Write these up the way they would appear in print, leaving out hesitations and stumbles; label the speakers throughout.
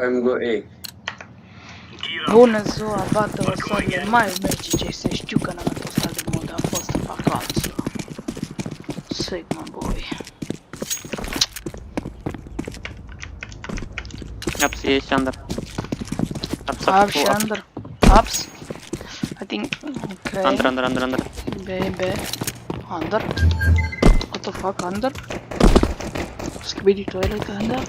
Speaker 1: I'm go A.
Speaker 2: Bună ziua, bată-vă soarele, mai merge să știu că n-am postat de mod, am fost în vacanță. Sigma boy.
Speaker 3: Ups, ești under.
Speaker 2: Up și under. Ups. I think, okay.
Speaker 3: Under.
Speaker 2: B. Under. What the fuck, under? Skibidi toilet under?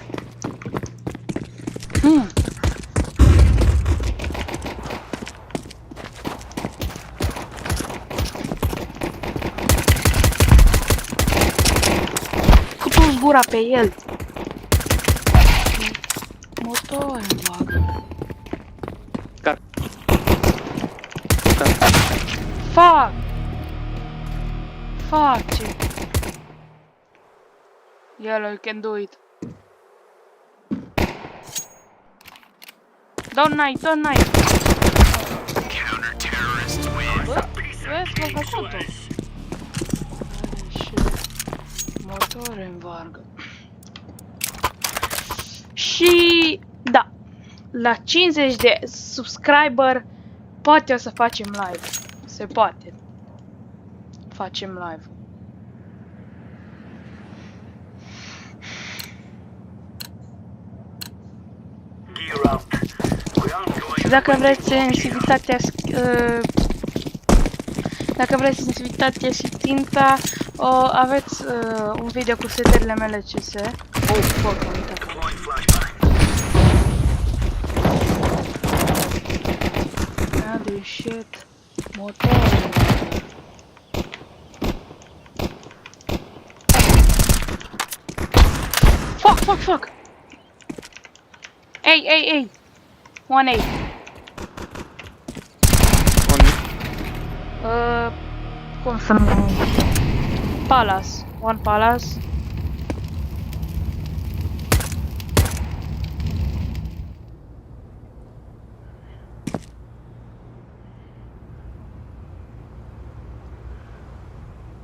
Speaker 2: Cu gura pe el. Motor îmi bagă.
Speaker 3: Car.
Speaker 2: Fuck! Fuck, ce? Yellow, you can do it. Don't knife. Bă, vezi, m-a făcut-o. Motor îmi vargă. Și da, la 50 de subscriber poate o să facem live. Se poate. Facem live. Și dacă vreți sensivitatea și ținta, aveți un video cu setările mele CS. Oh, fuck, am uitat. Holy shit. Motor. Fuck. Hey. 1A. Cum să nu... Palace. One Palace.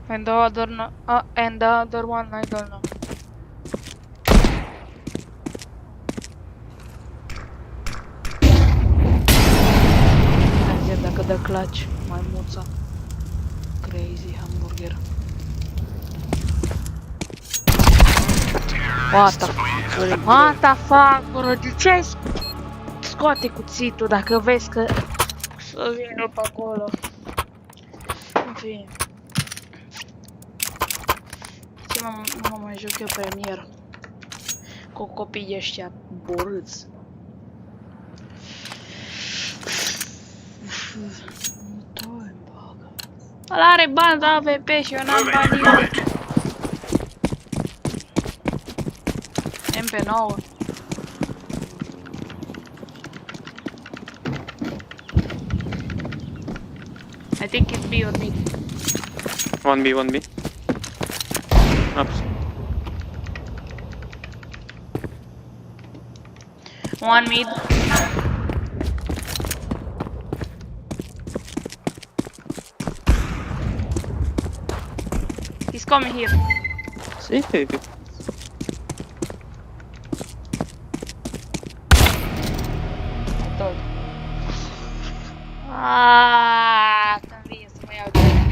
Speaker 2: And the other no, and the other one I don't know. Hai dacă dă clutch, maimuța. Crazy hamburger. What the fuck, bro? De ce scoate cuțitul dacă vezi că să vină pe acolo? În fine. Ce nu mă mai joc eu premier cu copiii ăștia borâți. Ăla are bani de AVP și eu n-am bani. MP9. I think it's B or B.
Speaker 3: 1B. Ups.
Speaker 2: One mid. He's coming here.
Speaker 3: See?
Speaker 2: Când vine să mă iau de aia.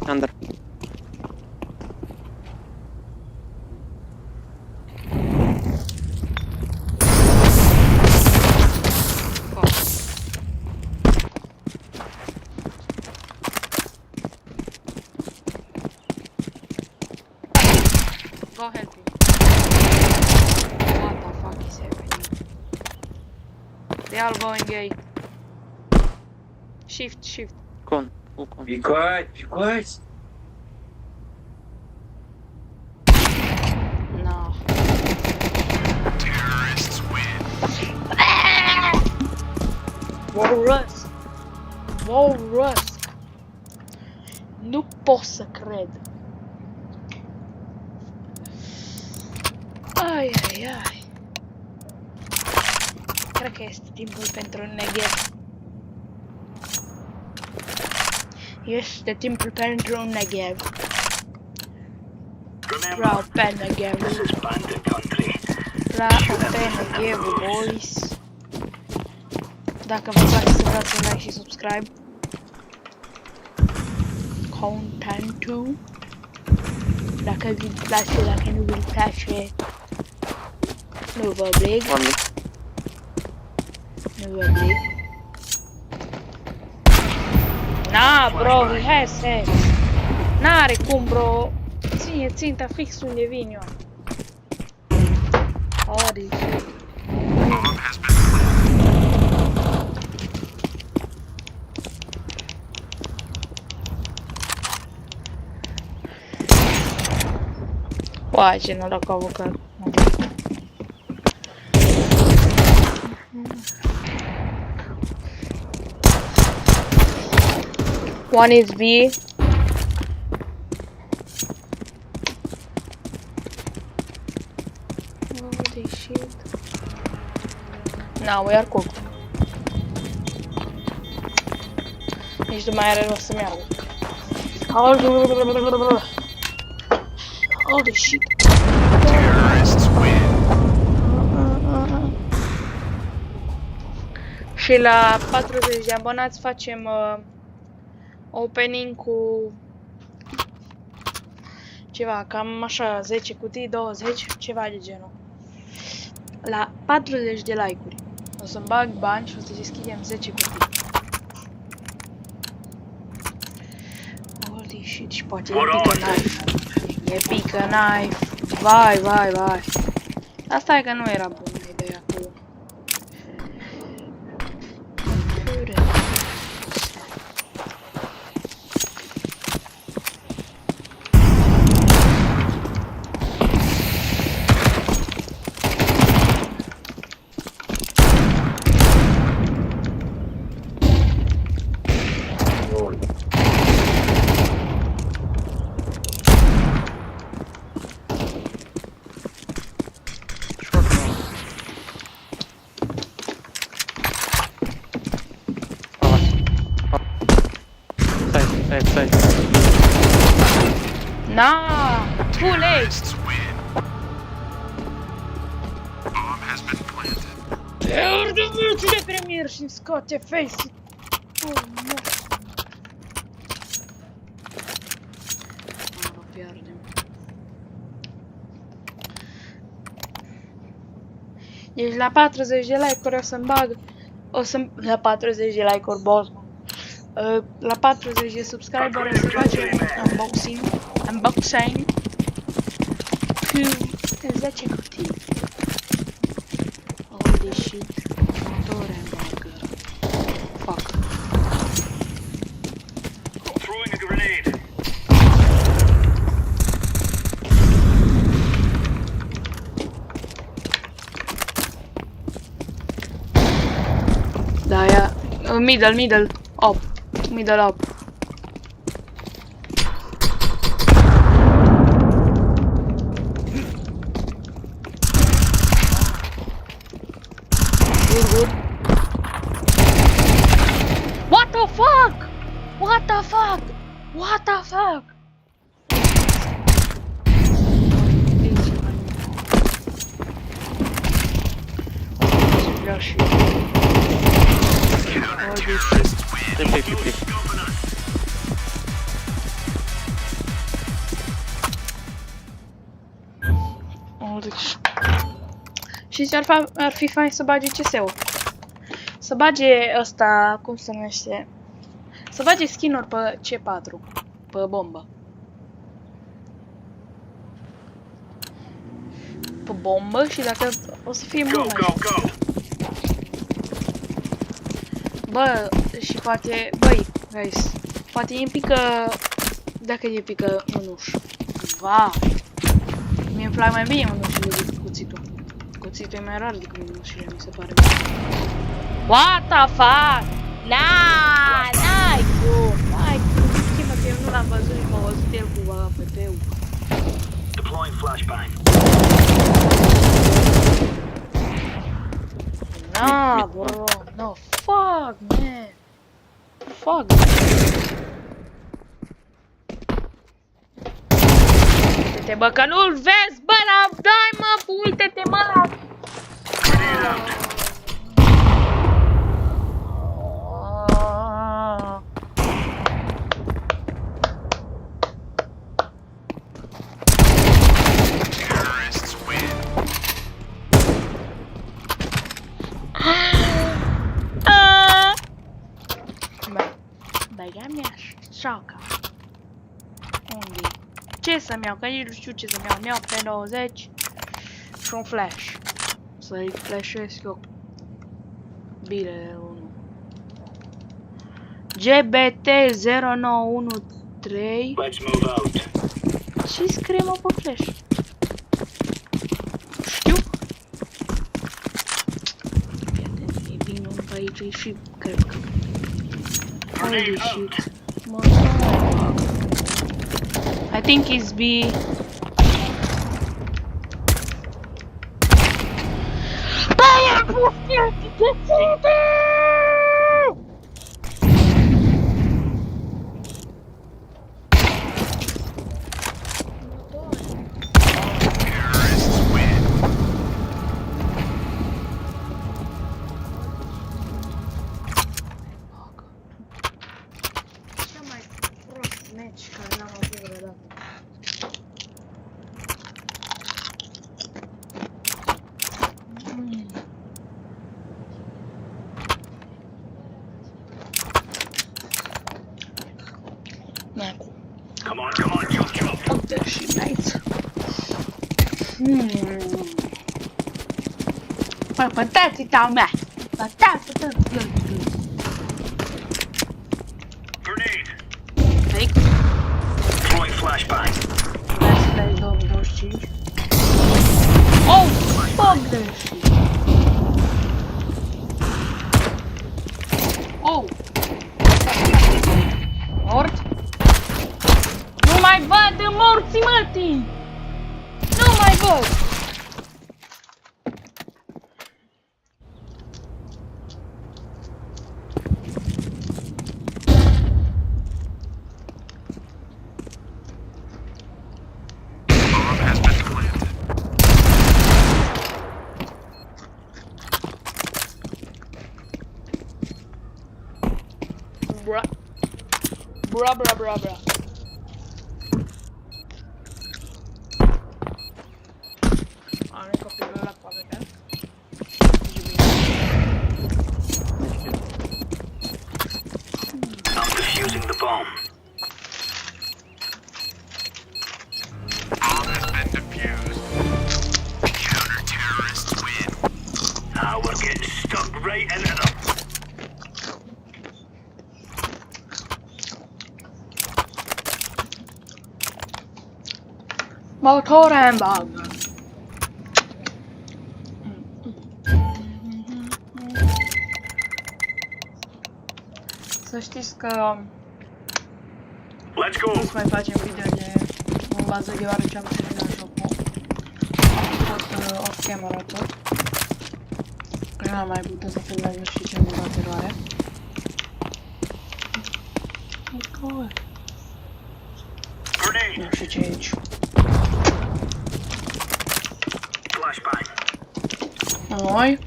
Speaker 3: Under.
Speaker 2: Go help him. What the fuck is happening? They are going A. Shift.
Speaker 3: Con.
Speaker 1: Be quiet.
Speaker 2: No. Wow, Rusk. Nu pot să cred. Ai. Cred că este timpul pentru un Negev. Este timpul pentru un Negev. Ra penna Gary. Ra penna Gary, boys. Dacă vă place să dați un like și subscribe. Contentul. Dacă vi place, dacă nu vi place, nu vă oblig.
Speaker 3: One B.
Speaker 2: Nu vă oblig. Na, bro, he has hex. N-are cum, bro. Ține ținta fix unde vin eu. Holy shit. Uai, ce noroc au avocat. One is B. Holy shit. Na, we are cooked. Nici nu mai are rost să meargă. Holy shit. Și la 40 de abonați facem opening cu ceva, cam așa, 10 cutii, 20, ceva de genul. La 40 de like-uri o să-mi bag bani și o să deschidem 10 cutii. Holy shit, și poate e pică knife. E pică knife. Vai, vai, vai. Asta e că nu era bună ideea cu...
Speaker 3: Side.
Speaker 2: Na, too late. Te de premier și scoate face. Oh, nu. O pierdem. Deci la 40 de like-uri o să-mi bag. La 40 de like-uri, boss. La 40 de subscriber o să facem unboxing cu 10 cutii. Holy shit, motor hamburger. Fuck.
Speaker 1: Throwing a grenade.
Speaker 2: Da, ia. Middle. Up. Middle up. Good. What the fuck? What the fuck? What the fuck? Și ar fi fain să bage CS-ul. Să bage ăsta, cum se numește? Să bage skin-uri pe C4, pe bombă. Pe bombă și dacă o să fie mult mai știu. Bă, și poate, băi, guys, poate îmi pică, dacă îi pică mânuș. Vai! Mie îmi plac mai bine mânușile decât cuțitul. Cuțitul e mai rar decât mânușile, mi se pare. What the fuck? N-ai cum! Schimbă că eu nu l-am văzut, m-a văzut el cu APP-ul.
Speaker 1: Deploying flashbang.
Speaker 2: Nah, bro, no, fuck, man. Fuck, man. Uite-te, bă, că nu-l vezi, bă, dai, mă, uite-te, mă, la...
Speaker 1: Grenade out. Terrorists win.
Speaker 2: Băga mea șoca. Unde? Ce să-mi iau? Că nici nu știu ce să-mi iau. Mi-iau pe 90 și un flash. Să-i flashesc eu bilele 1. GBT 0913.
Speaker 1: Let's move out.
Speaker 2: Ce scrie mă pe flash? Știu. Fii vin un pe aici și cred că. Holy shit. I think it's B. Băia, poftim, te-ținte!
Speaker 1: Terrorists win.
Speaker 2: Cea mai prost match care l-am avut vreodată.
Speaker 1: Come on, jump.
Speaker 2: Fuck that shit, mate. Păi, pătați-ta mea! Pătați-ta mea!
Speaker 1: Grenade.
Speaker 2: Fake.
Speaker 1: Throwing flashbang.
Speaker 2: Asta e 2025. Oh, fuck that shit! Oh! Mort? Nu mai văd de morții, mătii! Nu mai văd!
Speaker 1: Bomb has been planted.
Speaker 2: Bra. Bra, bra, bra, bra. Are copilul ăla pe AVP?
Speaker 1: I'm defusing the bomb. Bomb has been defused. Counter-terrorists win. Now we're getting stuck right into them.
Speaker 2: Motorem bag. Să știți că
Speaker 1: Let's go.
Speaker 2: nu să mai facem video de în bază deoarece am terminat jocul. Am fost off camera tot. Că n-am mai putut să filmez nu știu ce în bateroare.
Speaker 1: Grenade.
Speaker 2: Nu știu ce e aici.
Speaker 1: Flashbang.
Speaker 2: Noi.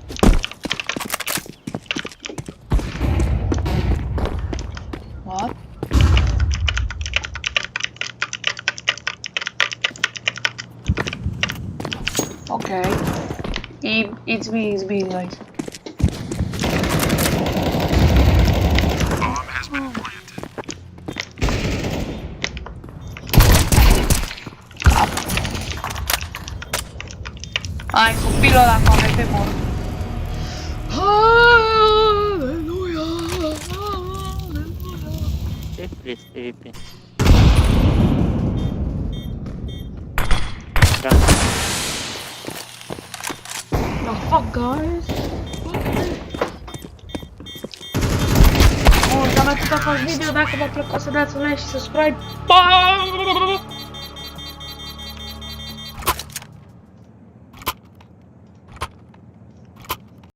Speaker 2: What? Okay. It's B, guys.
Speaker 1: Bomb has been planted.
Speaker 2: Ai, copilul ăla cu AVP mor. Aleluia!
Speaker 3: TP.
Speaker 2: The fuck, guys? Bun, cam atât a fost video. Dacă v-a plăcut să dați un like și subscribe. Bye!